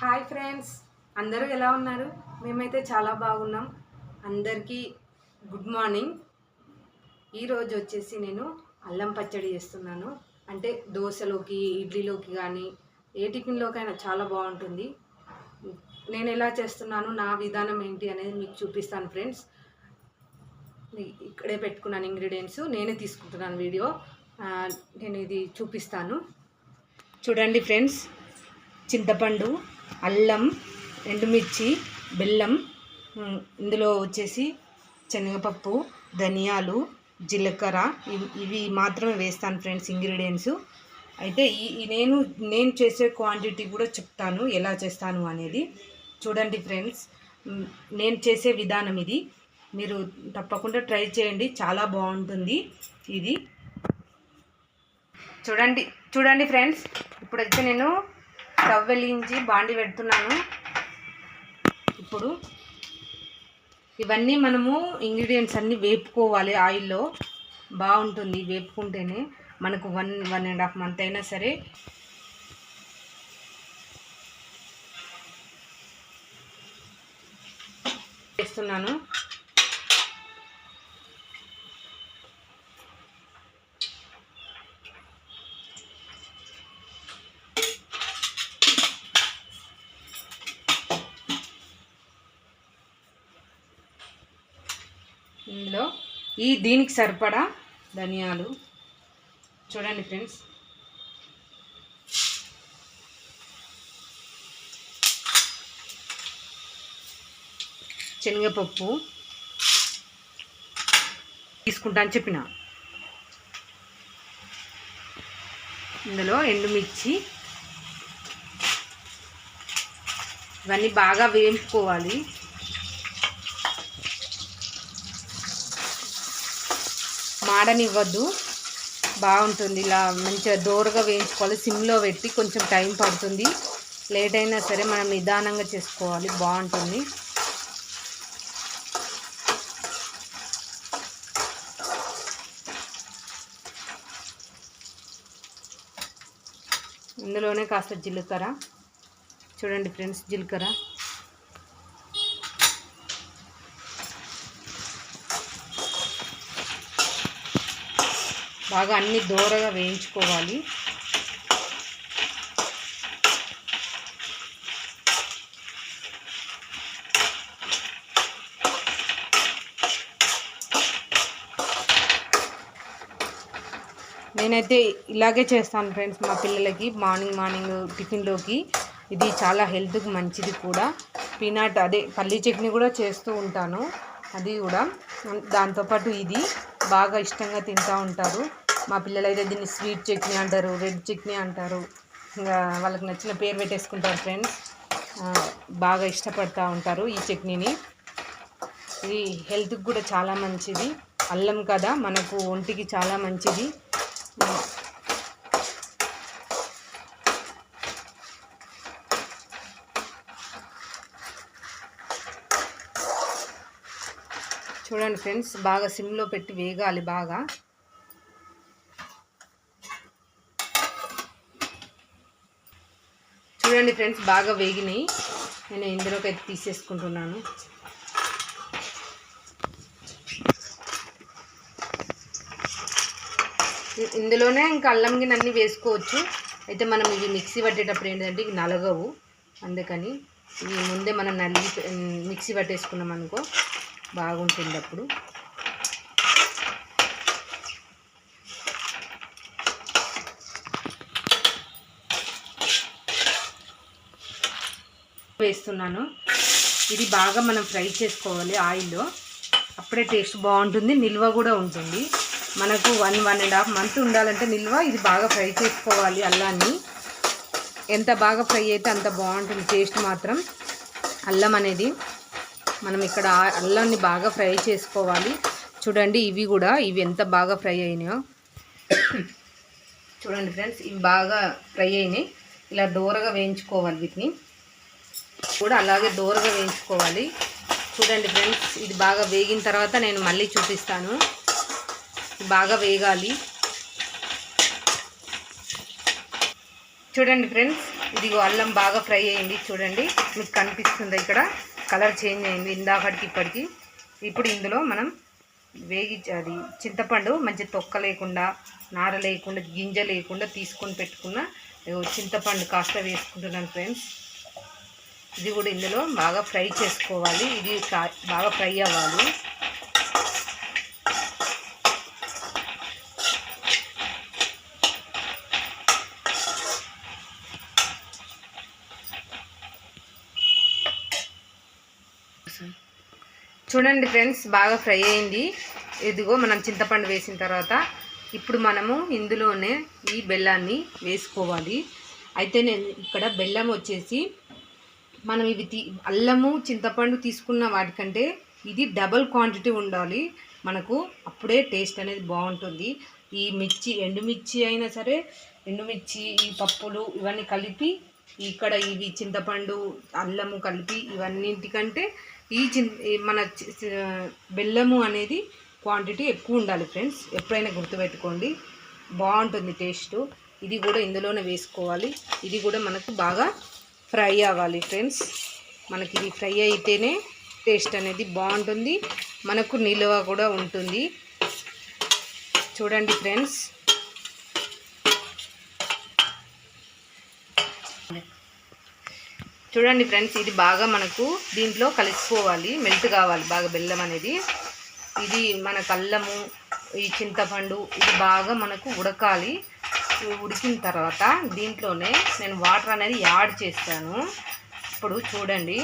Hi friends, అందరూ ఎలా ఉన్నారు? మేమైతే చాలా బాగున్నాం. అందరికీ గుడ్ మార్నింగ్. ఈరోజు వచ్చేసి నేను అల్లం పచ్చడి చేస్తున్నాను. అంటే దోశలోకి, ఇడ్లీలోకి కానీ ఏ టిఫిన్లోకైనా చాలా బాగుంటుంది. నేను ఎలా చేస్తున్నాను, నా విధానం ఏంటి అనేది మీకు చూపిస్తాను ఫ్రెండ్స్. ఇక్కడే పెట్టుకున్నాను ఇంగ్రీడియంట్స్, నేనే తీసుకుంటున్నాను వీడియో. నేను ఇది చూపిస్తాను. చూడండి ఫ్రెండ్స్, చింతపండు, అల్లం, ఎండుమిర్చి, బెల్లం, ఇందులో వచ్చేసి శనగపప్పు, ధనియాలు, జీలకర్ర, ఇవి మాత్రమే వేస్తాను ఫ్రెండ్స్ ఇంగ్రీడియంట్స్. అయితే నేను చేసే క్వాంటిటీ కూడా చెప్తాను ఎలా చేస్తాను అనేది. చూడండి ఫ్రెండ్స్, నేను చేసే విధానం ఇది. మీరు తప్పకుండా ట్రై చేయండి, చాలా బాగుంటుంది ఇది. చూడండి ఫ్రెండ్స్, ఇప్పుడైతే నేను స్టవ్ వెలిగించి బాండి పెడుతున్నాను. ఇప్పుడు ఇవన్నీ మనము ఇంగ్రీడియంట్స్ అన్నీ వేపుకోవాలి ఆయిల్లో. బాగుంటుంది వేపుకుంటేనే. మనకు 1.5 మంత్ అయినా సరే చేస్తున్నాను. ఇందులో దీనికి సరిపడా ధనియాలు, చూడండి ఫ్రెండ్స్, శనగపప్పు తీసుకుంటా అని చెప్పిన, ఇందులో ఎండుమిర్చి, ఇవన్నీ బాగా వేయించుకోవాలి. మాడనివ్వద్దు, బాగుంటుంది. ఇలా మంచిగా దోరగా వేయించుకోవాలి. సిమ్లో పెట్టి కొంచెం టైం పడుతుంది. లేట్ అయినా సరే మనం నిదానంగా చేసుకోవాలి, బాగుంటుంది. ఇందులోనే కాస్త జీలకర్ర, చూడండి ఫ్రెండ్స్, జీలకర్ర, బాగా అన్ని దోరగా వేయించుకోవాలి. నేనైతే ఇలాగే చేస్తాను ఫ్రెండ్స్ మా పిల్లలకి మార్నింగ్ టిఫిన్లోకి. ఇది చాలా హెల్త్కి మంచిది కూడా. పీనట్ పల్లీ చట్నీ కూడా చేస్తూ ఉంటాను, అది కూడా. దాంతోపాటు ఇది బాగా ఇష్టంగా తింటూ ఉంటారు మా పిల్లలు. అయితే దీన్ని స్వీట్ చట్నీ అంటారు, రెడ్ చట్నీ అంటారు, ఇంకా వాళ్ళకి నచ్చిన పేరు పెట్టేసుకుంటారు ఫ్రెండ్స్. బాగా ఇష్టపడుతూ ఉంటారు ఈ చట్నీని. ఇది హెల్త్కి కూడా చాలా మంచిది. అల్లం కదా, మనకు ఒంటికి చాలా మంచిది. చూడండి ఫ్రెండ్స్, బాగా సిమ్లో పెట్టి వేగాలి బాగా. చూడండి ఫ్రెండ్స్, బాగా వేగినాయి. నేను ఇందులోకి అయితే తీసేసుకుంటున్నాను. ఇందులోనే ఇంకా అల్లం గిన్నె అన్నీ వేసుకోవచ్చు. అయితే మనం ఇవి మిక్సీ పట్టేటప్పుడు ఏంటంటే ఇవి నలగవు, అందుకని ఇవి ముందే మనం మిక్సీ పట్టేసుకున్నాం అనుకో బాగుంటుంది అప్పుడు. వేస్తున్నాను. ఇది బాగా మనం ఫ్రై చేసుకోవాలి ఆయిల్లో, అప్పుడే టేస్ట్ బాగుంటుంది, నిల్వ కూడా ఉంటుంది. మనకు 1.5 మంత్ ఉండాలంటే నిల్వ. ఇది బాగా ఫ్రై చేసుకోవాలి అల్లాన్ని. ఎంత బాగా ఫ్రై అయితే అంత బాగుంటుంది టేస్ట్ మాత్రం. అల్లం అనేది మనం ఇక్కడ అల్లాన్ని బాగా ఫ్రై చేసుకోవాలి. చూడండి ఇవి ఎంత బాగా ఫ్రై అయినాయో. చూడండి ఫ్రెండ్స్, ఇవి బాగా ఫ్రై అయినాయి. ఇలా దోరగా వేయించుకోవాలి, వీటిని కూడా అలాగే దోరగా వేయించుకోవాలి. చూడండి ఫ్రెండ్స్, ఇది బాగా వేగిన తర్వాత నేను మళ్ళీ చూపిస్తాను. బాగా వేగాలి. చూడండి ఫ్రెండ్స్, ఇదిగో అల్లం బాగా ఫ్రై అయింది చూడండి, మీకు కనిపిస్తుంది ఇక్కడ కలర్ చేంజ్ అయింది ఇందాకటికి ఇప్పటికి. ఇప్పుడు ఇందులో మనం అది చింతపండు మంచి తొక్క లేకుండా, నార లేకుండా, గింజ లేకుండా తీసుకొని పెట్టుకున్న చింతపండు కాస్త వేసుకుంటున్నాను ఫ్రెండ్స్. ఇది కూడా ఇందులో బాగా ఫ్రై చేసుకోవాలి, ఇది బాగా ఫ్రై అవ్వాలి. చూడండి ఫ్రెండ్స్, బాగా ఫ్రై అయింది. ఇదిగో మనం చింతపండు వేసిన తర్వాత ఇప్పుడు మనము ఇందులోనే ఈ బెల్లాన్ని వేసుకోవాలి. అయితే నేను ఇక్కడ బెల్లం వచ్చేసి మనం ఇవి అల్లము చింతపండు తీసుకున్న వాటికంటే ఇది డబల్ క్వాంటిటీ ఉండాలి మనకు, అప్పుడే టేస్ట్ అనేది బాగుంటుంది. ఈ మిర్చి ఎండుమిర్చి అయినా సరే, ఎండుమిర్చి ఈ పప్పులు ఇవన్నీ కలిపి ఇక్కడ ఇవి చింతపండు అల్లము కలిపి ఇవన్నింటికంటే మన బెల్లము అనేది క్వాంటిటీ ఎక్కువ ఉండాలి ఫ్రెండ్స్, ఎప్పుడైనా గుర్తుపెట్టుకోండి, బాగుంటుంది టేస్ట్. ఇది కూడా ఇందులోనే వేసుకోవాలి. ఇది కూడా మనకు బాగా ఫ్రై అవ్వాలి ఫ్రెండ్స్. మనకి ఇది ఫ్రై అయితేనే టేస్ట్ అనేది బాగుంటుంది, మనకు నిలువ కూడా ఉంటుంది. చూడండి ఫ్రెండ్స్, చూడండి ఫ్రెండ్స్, ఇది బాగా మనకు దీంట్లో కలిసిపోవాలి, మెల్ట్ కావాలి బాగా బెల్లం అనేది. ఇది మన అల్లము, ఈ చింతపండు ఇది బాగా మనకు ఉడకాలి. ఉడికిన తర్వాత దీంట్లోనే నేను వాటర్ అనేది యాడ్ చేస్తాను. ఇప్పుడు చూడండి,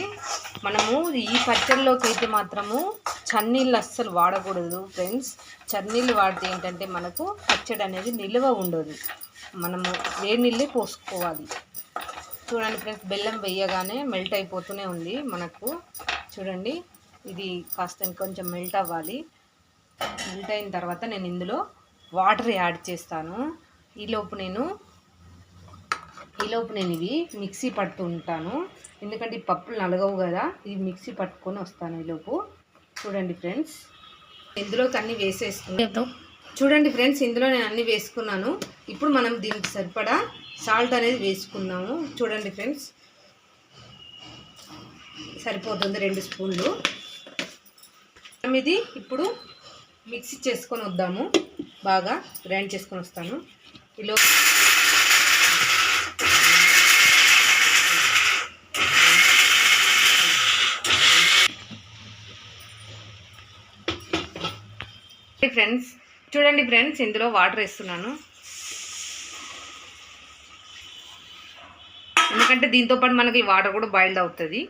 మనము ఈ పచ్చళ్ళలోకి అయితే మాత్రము చన్నీళ్ళు అస్సలు వాడకూడదు ఫ్రెండ్స్. చన్నీళ్ళు వాడితే ఏంటంటే మనకు పచ్చడి అనేది నిల్వ ఉండదు, మనము వేడి నీళ్ళే పోసుకోవాలి. చూడండి ఫ్రెండ్స్, బెల్లం వేయగానే మెల్ట్ అయిపోతూనే ఉంది మనకు. చూడండి, ఇది కాస్త ఇంకొంచెం మెల్ట్ అవ్వాలి. మెల్ట్ అయిన తర్వాత నేను ఇందులో వాటర్ యాడ్ చేస్తాను. ఈలోపు నేను ఇవి మిక్సీ పడుతూ ఉంటాను, ఎందుకంటే ఈ పప్పులు నలగవు కదా, ఇది మిక్సీ పట్టుకొని వస్తాను ఈలోపు. చూడండి ఫ్రెండ్స్, ఇందులోకి అన్నీ వేసేసుకున్నాను. చూడండి ఫ్రెండ్స్, ఇందులో నేను అన్నీ వేసుకున్నాను. ఇప్పుడు మనం దీనికి సరిపడా సాల్ట్ అనేది వేసుకున్నాము. చూడండి ఫ్రెండ్స్, సరిపోతుంది 2 స్పూన్లు. ఇది ఇప్పుడు మిక్సీ చేసుకొని వద్దాము, బాగా గ్రైండ్ చేసుకొని వస్తాను. ఇలా ఫ్రెండ్స్, చూడండి ఫ్రెండ్స్, ఇందులో వాటర్ వేస్తున్నాను, ఎందుకంటే దీంతోపాటు మనకి వాటర్ కూడా బాయిల్డ్ అవుతుంది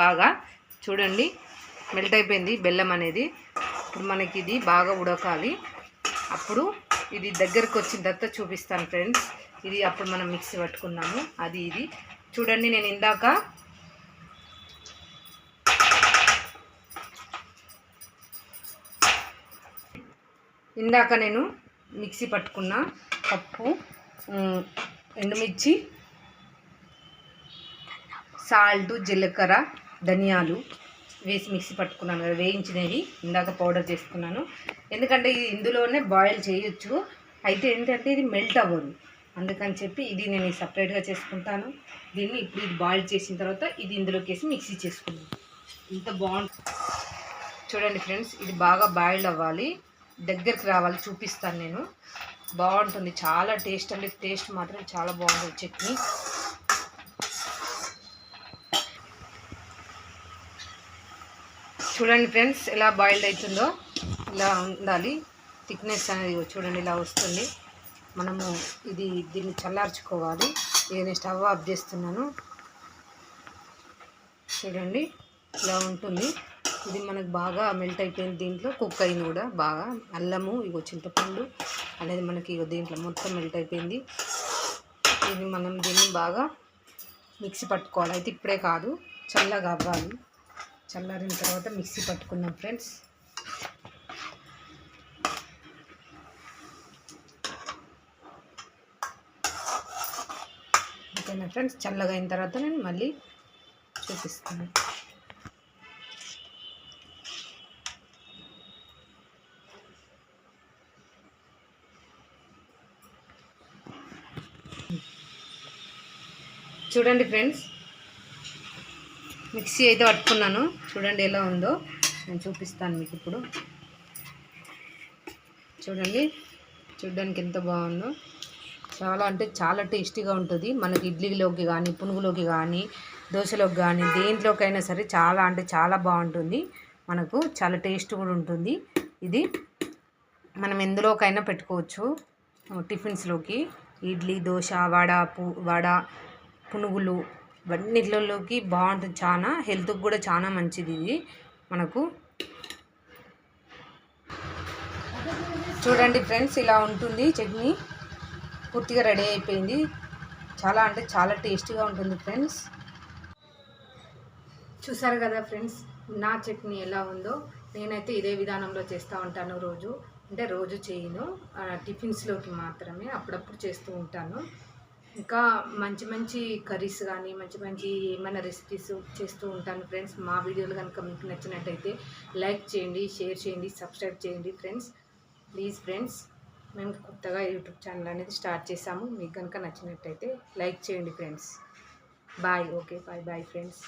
బాగా. చూడండి, మెల్ట్ అయిపోయింది బెల్లం అనేది. ఇప్పుడు మనకి ఇది బాగా ఉడకాలి. అప్పుడు ఇది దగ్గరకు వచ్చిన తర్వాత చూపిస్తాను ఫ్రెండ్స్. ఇది అప్పుడు మనం మిక్సీ పట్టుకున్నాము అది ఇది. చూడండి, నేను ఇందాక నేను మిక్సీ పట్టుకున్న పప్పు, ఎండుమిర్చి, సాల్ట్, జీలకర్ర, ధనియాలు వేసి మిక్సీ పట్టుకున్నాను కదా, వేయించినవి ఇందాక పౌడర్ చేసుకున్నాను. ఎందుకంటే ఇది ఇందులోనే బాయిల్ చేయొచ్చు, అయితే ఏంటంటే ఇది మెల్ట్ అవ్వదు, అందుకని చెప్పి ఇది నేను సపరేట్గా చేసుకుంటాను. దీన్ని ఇప్పుడు ఇది బాయిల్ చేసిన తర్వాత ఇది ఇందులోకి వేసి మిక్సీ చేసుకున్నాను. ఇంత బాగుంటుంది. చూడండి ఫ్రెండ్స్, ఇది బాగా బాయిల్డ్ అవ్వాలి, దగ్గరికి రావాలి, చూపిస్తాను నేను. బాగుంటుంది, చాలా టేస్ట్, అంటే టేస్ట్ మాత్రం చాలా బాగుంటుంది చట్నీ. చూడండి ఫ్రెండ్స్, ఎలా బాయిల్డ్ అవుతుందో, ఇలా ఉండాలి థిక్నెస్ అనేది. చూడండి, ఇలా వస్తుంది. మనము దీన్ని చల్లార్చుకోవాలి. నేను స్టవ్ ఆఫ్ చేస్తున్నాను. చూడండి, ఇలా ఉంటుంది. ఇది మనకు బాగా మెల్ట్ అయిపోయింది, దీంట్లో కుక్ అయింది కూడా బాగా. అల్లము, చింతపండు అనేది మనకి దీంట్లో మొత్తం మెల్ట్ అయిపోయింది. ఇది మనం దీన్ని బాగా మిక్సీ పట్టుకోవాలి. అయితే ఇప్పుడే కాదు, చల్లగా అవ్వాలి. చల్లారిన తర్వాత మిక్సీ పట్టుకున్నాం ఫ్రెండ్స్. ఓకేనా ఫ్రెండ్స్, చల్లగా అయిన తర్వాత నేను మళ్ళీ చూపిస్తాను. చూడండి ఫ్రెండ్స్, మిక్సీ అయితే పట్టుకున్నాను. చూడండి ఎలా ఉందో, నేను చూపిస్తాను మీకు ఇప్పుడు. చూడండి, చూడడానికి ఎంత బాగుందో. చాలా అంటే చాలా టేస్టీగా ఉంటుంది. మనకి ఇడ్లీలోకి కానీ, పునుగులోకి కానీ, దోశలోకి కానీ, దేంట్లోకైనా సరే చాలా అంటే చాలా బాగుంటుంది. మనకు చాలా టేస్ట్ కూడా ఉంటుంది. ఇది మనం ఎందులోకైనా పెట్టుకోవచ్చు. టిఫిన్స్లోకి ఇడ్లీ, దోశ, వడ, పునుగులు ఇవన్నిట్లలోకి బాగుంటుంది. చాలా హెల్త్కి కూడా చాలా మంచిది ఇది మనకు. చూడండి ఫ్రెండ్స్, ఇలా ఉంటుంది చట్నీ. పూర్తిగా రెడీ అయిపోయింది. చాలా అంటే చాలా టేస్టీగా ఉంటుంది ఫ్రెండ్స్. చూసారు కదా ఫ్రెండ్స్, నా చట్నీ ఎలా ఉందో. నేనైతే ఇదే విధానంలో చేస్తూ ఉంటాను రోజు. అంటే రోజు చేయను, టిఫిన్స్లోకి మాత్రమే అప్పుడప్పుడు చేస్తూ ఉంటాను. ఇంకా మంచి మంచి కర్రీస్ కానీ, మంచి మంచి ఏమైనా రెసిపీస్ చేస్తూ ఉంటాను ఫ్రెండ్స్. మా వీడియోలు కనుక మీకు నచ్చినట్టయితే లైక్ చేయండి, షేర్ చేయండి, సబ్స్క్రైబ్ చేయండి ఫ్రెండ్స్. ప్లీజ్ ఫ్రెండ్స్, మేము కొత్తగా యూట్యూబ్ ఛానల్ అనేది స్టార్ట్ చేసాము. మీకు కనుక నచ్చినట్టయితే లైక్ చేయండి friends. Bye. Okay, bye friends.